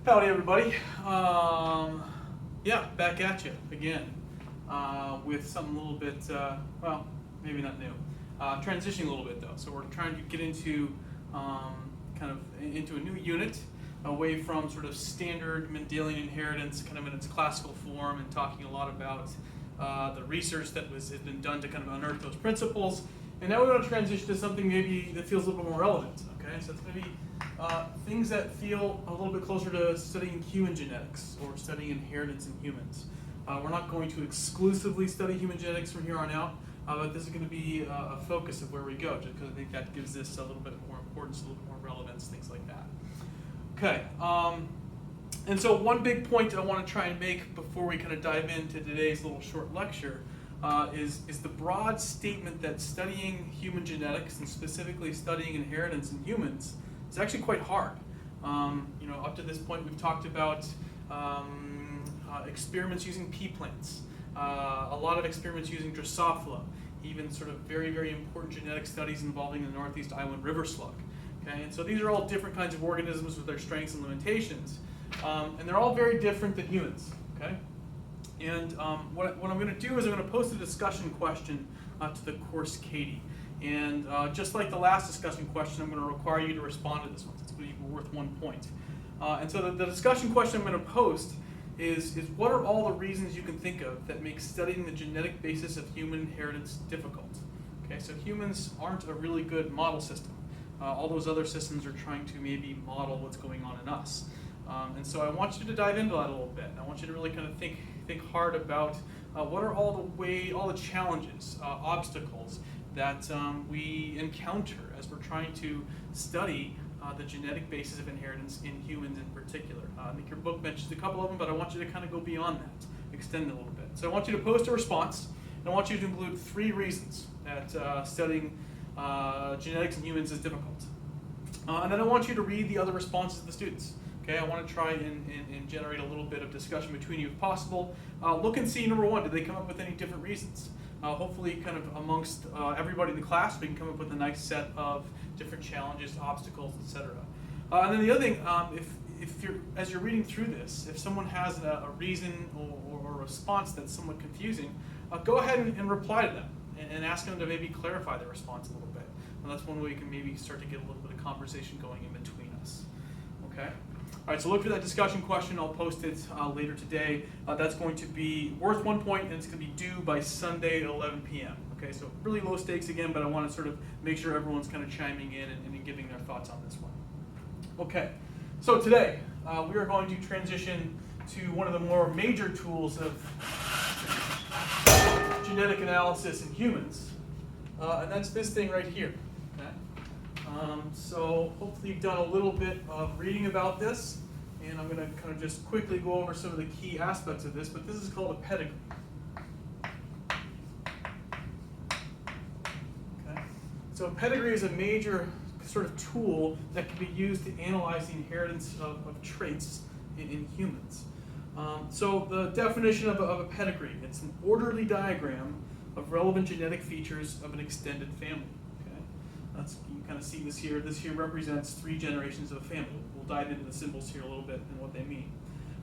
Howdy, everybody. Yeah, back at you again with something a little bit, well, maybe not new. Transitioning a little bit though. So we're trying to get into kind of into a new unit, away from sort of standard Mendelian inheritance, kind of in its classical form, and talking a lot about the research that has been done to kind of unearth those principles. And now we want to transition to something maybe that feels a little bit more relevant. Okay, so it's going to be things that feel a little bit closer to studying human genetics or studying inheritance in humans. We're not going to exclusively study human genetics from here on out, but this is going to be a focus of where we go, just because I think that gives this a little bit more importance, a little bit more relevance, things like that. Okay, and so one big point I want to try and make before we kind of dive into today's little short lecture is the broad statement that studying human genetics, and specifically studying inheritance in humans, is actually quite hard. Up to this point we've talked about experiments using pea plants, a lot of experiments using Drosophila, even sort of very, very important genetic studies involving the Northeast Iowan river slug. Okay, and so these are all different kinds of organisms with their strengths and limitations, and they're all very different than humans. Okay, and what I'm going to do is I'm going to post a discussion question to the course Katie. And just like the last discussion question, I'm going to require you to respond to this one. It's going to be worth 1 point. And so the discussion question I'm going to post is what are all the reasons you can think of that make studying the genetic basis of human inheritance difficult? Okay, so humans aren't a really good model system. All those other systems are trying to maybe model what's going on in us. And so I want you to dive into that a little bit. I want you to really kind of think hard about what are all the challenges, obstacles that we encounter as we're trying to study the genetic basis of inheritance in humans in particular. I think your book mentions a couple of them, but I want you to kind of go beyond that, extend it a little bit. So I want you to post a response, and I want you to include 3 reasons that studying genetics in humans is difficult. And then I want you to read the other responses of the students. Okay, I want to try and generate a little bit of discussion between you if possible. Look and see, number 1, did they come up with any different reasons? Hopefully kind of amongst everybody in the class, we can come up with a nice set of different challenges, obstacles, etc. And then the other thing, if you're, as you're reading through this, if someone has a reason or a response that's somewhat confusing, go ahead and reply to them and ask them to maybe clarify their response a little bit. And that's one way you can maybe start to get a little bit of conversation going in between us. Okay? All right, so look for that discussion question. I'll post it later today. That's going to be worth 1 point, and it's going to be due by Sunday at 11 p.m. Okay, so really low stakes again, but I want to sort of make sure everyone's kind of chiming in and giving their thoughts on this one. Okay, so today we are going to transition to one of the more major tools of genetic analysis in humans, and that's this thing right here. So hopefully you've done a little bit of reading about this, and I'm going to kind of just quickly go over some of the key aspects of this, but this is called a pedigree. Okay. So a pedigree is a major sort of tool that can be used to analyze the inheritance of traits in humans. So the definition of a pedigree, it's an orderly diagram of relevant genetic features of an extended family. You can kind of see this here. This here represents 3 generations of a family. We'll dive into the symbols here a little bit and what they mean.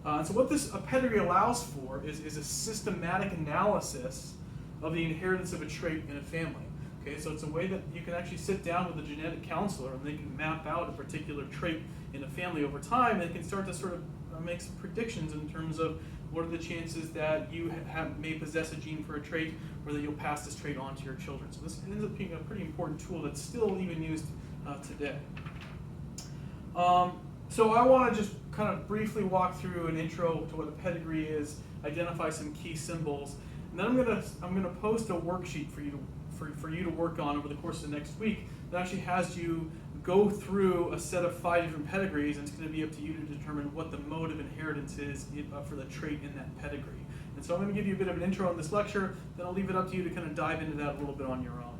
So what a pedigree allows for is a systematic analysis of the inheritance of a trait in a family. Okay, so it's a way that you can actually sit down with a genetic counselor and they can map out a particular trait in a family over time, and can start to sort of make some predictions in terms of what are the chances that you may possess a gene for a trait, or that you'll pass this trait on to your children. So this ends up being a pretty important tool that's still even used today. So I want to just kind of briefly walk through an intro to what a pedigree is, identify some key symbols, and then I'm gonna post a worksheet for you to work on over the course of the next week that actually has you go through a set of 5 different pedigrees, and it's going to be up to you to determine what the mode of inheritance is for the trait in that pedigree. And so I'm going to give you a bit of an intro on this lecture, then I'll leave it up to you to kind of dive into that a little bit on your own.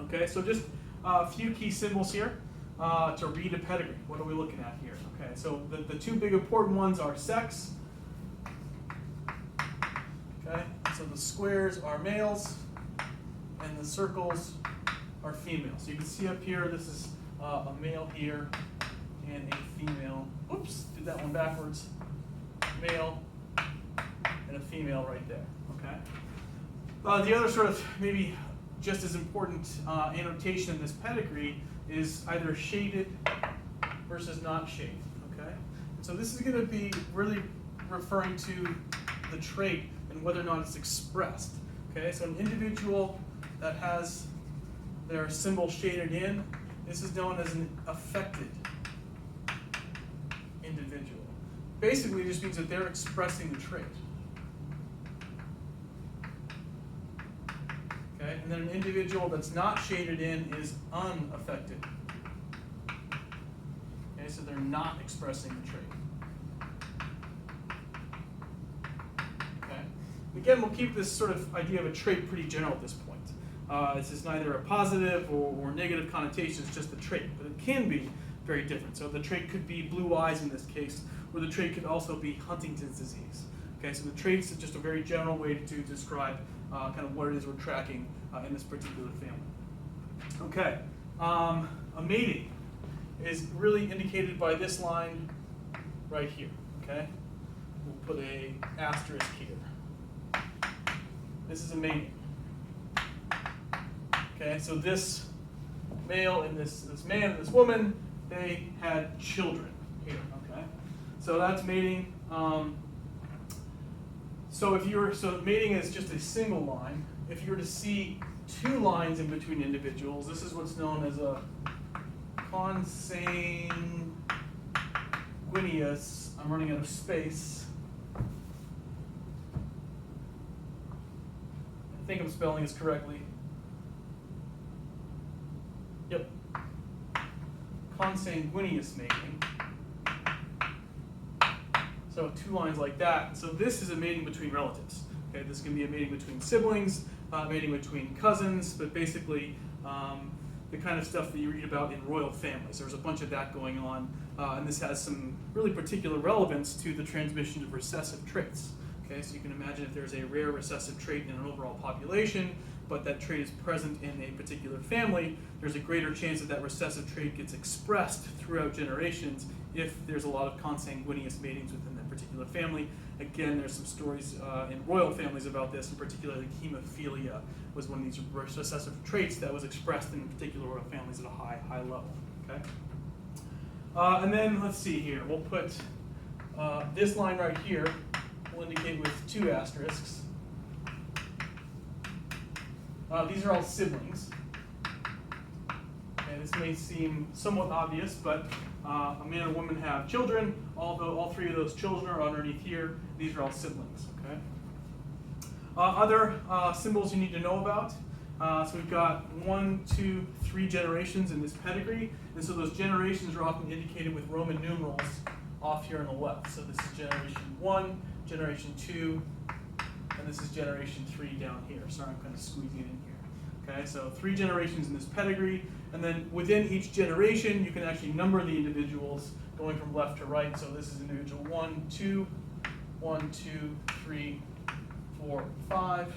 Okay, so just a few key symbols here to read a pedigree. What are we looking at here? Okay, so the 2 big important ones are sex. Okay, so the squares are males, and the circles are females. So you can see up here, this is a male here, and a female. Oops, did that one backwards. Male and a female right there. Okay. The other sort of maybe just as important annotation in this pedigree is either shaded versus not shaded. Okay. And so this is going to be really referring to the trait and whether or not it's expressed. Okay. So an individual that has their symbol shaded in, this is known as an affected individual. Basically, it just means that they're expressing the trait. Okay, and then an individual that's not shaded in is unaffected. Okay, so they're not expressing the trait. Okay, again, we'll keep this sort of idea of a trait pretty general at this point. This is neither a positive or negative connotation, it's just a trait, but it can be very different. So the trait could be blue eyes in this case, or the trait could also be Huntington's disease. Okay, so the traits is just a very general way to describe kind of what it is we're tracking in this particular family. Okay, a mating is really indicated by this line right here. Okay, we'll put a asterisk here. This is a mating. Okay, so this male and this man and this woman, they had children here. Okay, so that's mating. So mating is just a single line. If you were to see two lines in between individuals, this is what's known as a consanguineous. I'm running out of space. I think I'm spelling this correctly. Yep. Consanguineous mating. So two lines like that. So this is a mating between relatives. Okay, this can be a mating between siblings, mating between cousins, but basically the kind of stuff that you read about in royal families. There's a bunch of that going on, and this has some really particular relevance to the transmission of recessive traits. Okay, so you can imagine if there's a rare recessive trait in an overall population, but that trait is present in a particular family, there's a greater chance that that recessive trait gets expressed throughout generations if there's a lot of consanguineous matings within that particular family. Again, there's some stories in royal families about this, in particular like hemophilia was one of these recessive traits that was expressed in particular royal families at a high level. Okay, and then let's see here, we'll put this line right here, we'll indicate with two asterisks. These are all siblings. And this may seem somewhat obvious, but a man and woman have children. Although all three of those children are underneath here, these are all siblings. Okay. Other symbols you need to know about. So we've got 1, 2, 3 generations in this pedigree, and so those generations are often indicated with Roman numerals off here on the left. So this is generation 1, generation 2, and this is generation 3 down here. Sorry, I'm kind of squeezing it in here. Okay, so 3 generations in this pedigree, and then within each generation, you can actually number the individuals going from left to right. So this is individual 1, 2, 1, 2, 3, 4, 5.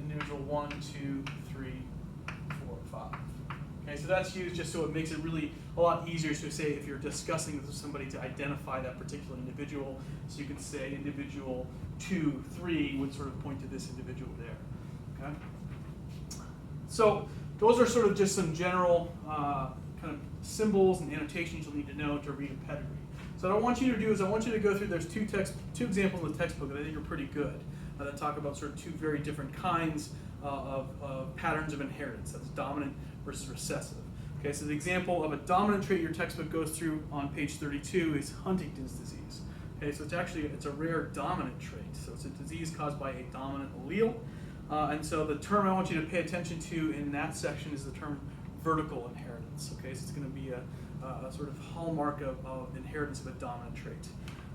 Individual 1, 2, 3, 4, 5. Okay, so that's used just so it makes it really a lot easier to say if you're discussing with somebody to identify that particular individual. So you can say individual 2, 3 would sort of point to this individual there. Okay. So those are sort of just some general kind of symbols and annotations you'll need to know to read a pedigree. So what I want you to do is I want you to go through, there's two examples in the textbook that I think are pretty good that talk about sort of 2 very different kinds of patterns of inheritance. That's dominant versus recessive. Okay, so the example of a dominant trait your textbook goes through on page 32 is Huntington's disease. Okay, so it's a rare dominant trait. So it's a disease caused by a dominant allele. And so the term I want you to pay attention to in that section is the term vertical inheritance. Okay, so it's going to be a sort of hallmark of inheritance of a dominant trait.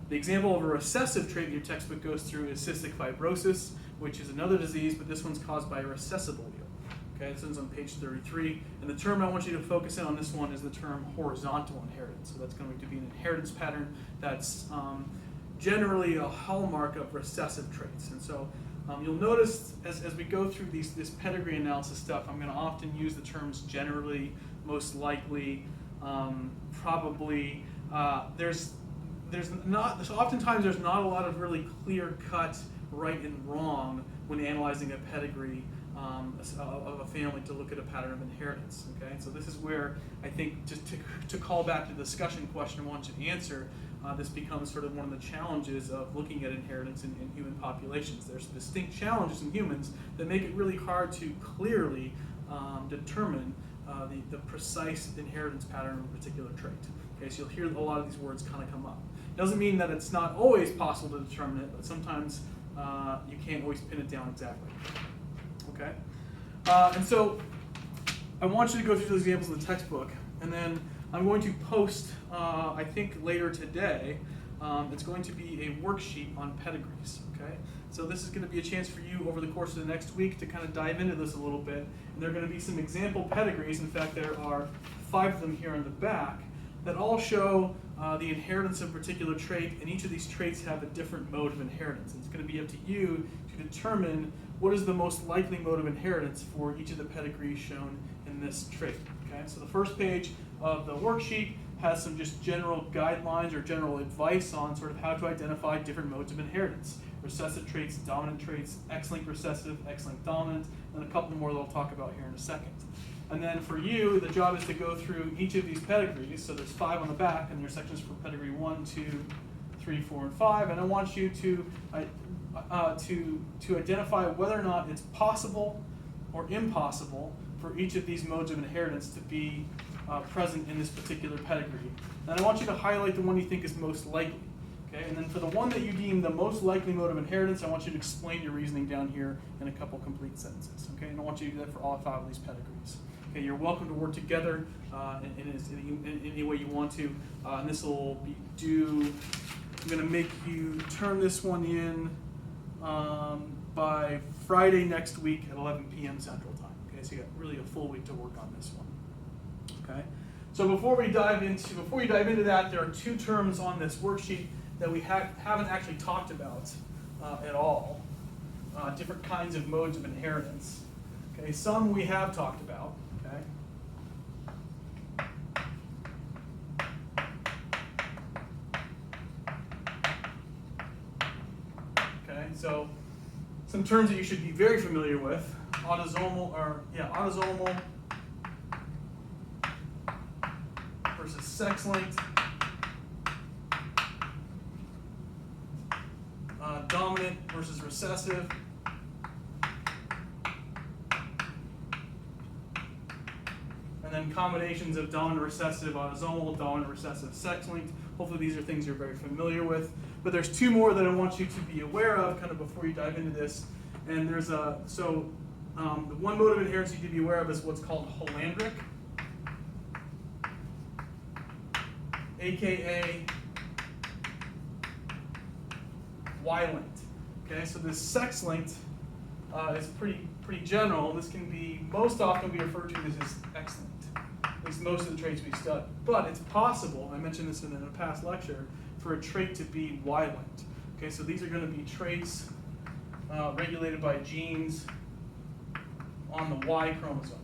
The example of a recessive trait your textbook goes through is cystic fibrosis, which is another disease, but this one's caused by a recessive allele. Okay, this one's on page 33. And the term I want you to focus in on this one is the term horizontal inheritance. So that's going to be an inheritance pattern that's generally a hallmark of recessive traits. And so you'll notice as we go through this pedigree analysis stuff, I'm going to often use the terms generally, most likely, probably, oftentimes there's not a lot of really clear-cut right and wrong when analyzing a pedigree of a family to look at a pattern of inheritance. Okay, so this is where I think, just to call back to the discussion question I want you to answer, this becomes sort of one of the challenges of looking at inheritance in human populations. There's distinct challenges in humans that make it really hard to clearly determine the precise inheritance pattern of a particular trait. Okay, so you'll hear a lot of these words kind of come up. Doesn't mean that it's not always possible to determine it, but sometimes you can't always pin it down exactly. Okay, and so I want you to go through those examples in the textbook, and then I'm going to post, I think later today, it's going to be a worksheet on pedigrees. Okay, so this is going to be a chance for you over the course of the next week to kind of dive into this a little bit. And there are going to be some example pedigrees. In fact, there are 5 of them here in the back that all show the inheritance of a particular trait, and each of these traits have a different mode of inheritance. And it's going to be up to you to determine what is the most likely mode of inheritance for each of the pedigrees shown in this trait. Okay, so the first page of the worksheet has some just general guidelines or general advice on sort of how to identify different modes of inheritance. Recessive traits, dominant traits, X-linked recessive, X-linked dominant, and a couple more that I'll talk about here in a second. And then for you, the job is to go through each of these pedigrees. So there's 5 on the back, and there's sections for pedigree 1, 2, 3, 4, and 5. And I want you to identify whether or not it's possible or impossible for each of these modes of inheritance to be present in this particular pedigree. And I want you to highlight the one you think is most likely. Okay? And then for the one that you deem the most likely mode of inheritance, I want you to explain your reasoning down here in a couple complete sentences. Okay? And I want you to do that for all 5 of these pedigrees. Okay, you're welcome to work together in any way you want to. And this will be due, I'm going to make you turn this one in by Friday next week at 11 p.m. Central Time. Okay, so you got really a full week to work on this one. Okay, so before you dive into that, there are 2 terms on this worksheet that we haven't actually talked about at all. Different kinds of modes of inheritance. Okay, some we have talked about. Okay, so some terms that you should be very familiar with: autosomal versus sex-linked, dominant versus recessive, and then combinations of dominant recessive autosomal, dominant recessive sex-linked. Hopefully these are things you're very familiar with. But there's 2 more that I want you to be aware of kind of before you dive into this. And there's the one mode of inheritance you need to be aware of is what's called holandric, aka Y-linked. Okay, so this sex-linked is pretty general. This can be most often be referred to as X-linked. At least most of the traits we study. But it's possible, I mentioned this in a past lecture, for a trait to be Y-linked. Okay, so these are going to be traits regulated by genes on the Y chromosome.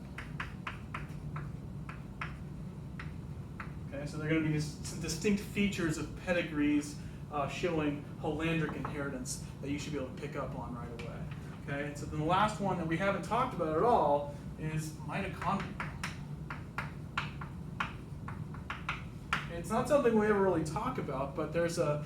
Okay, so they're going to be some distinct features of pedigrees showing holandric inheritance that you should be able to pick up on right away. Okay, and so then the last one that we haven't talked about at all is mitochondria. It's not something we ever really talk about, but there's the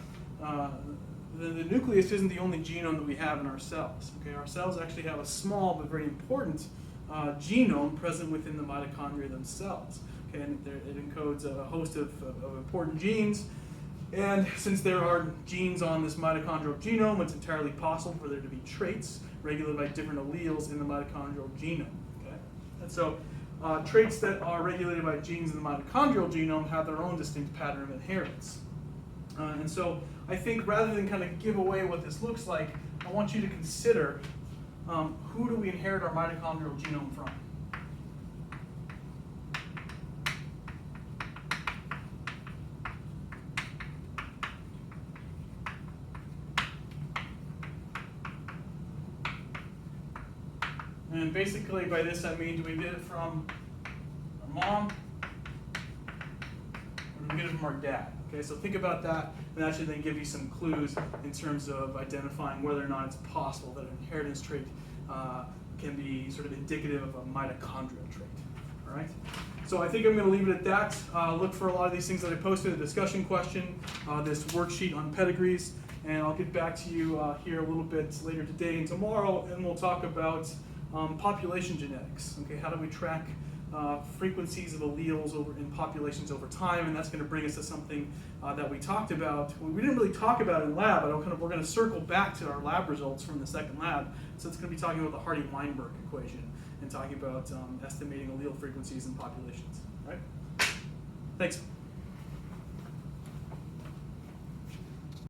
nucleus isn't the only genome that we have in our cells. Okay, our cells actually have a small but very important genome present within the mitochondria themselves. Okay, and it encodes a host of important genes. And since there are genes on this mitochondrial genome, it's entirely possible for there to be traits regulated by different alleles in the mitochondrial genome. Okay, and so traits that are regulated by genes in the mitochondrial genome have their own distinct pattern of inheritance. And so I think rather than kind of give away what this looks like, I want you to consider who do we inherit our mitochondrial genome from? And basically by this I mean, do we get it from our mom, or do We get it from our dad. Okay, so think about that, and that should then give you some clues in terms of identifying whether or not it's possible that an inheritance trait can be sort of indicative of a mitochondrial trait. All right. So I think I'm going to leave it at that. Look for a lot of these things that I posted, a discussion question, this worksheet on pedigrees, and I'll get back to you here a little bit later today and tomorrow, and we'll talk about population genetics. Okay, how do we track frequencies of alleles in populations over time, and that's going to bring us to something that we talked about. We didn't really talk about it in lab, but we're going to circle back to our lab results from the second lab. So it's going to be talking about the Hardy-Weinberg equation and talking about estimating allele frequencies in populations. All right? Thanks.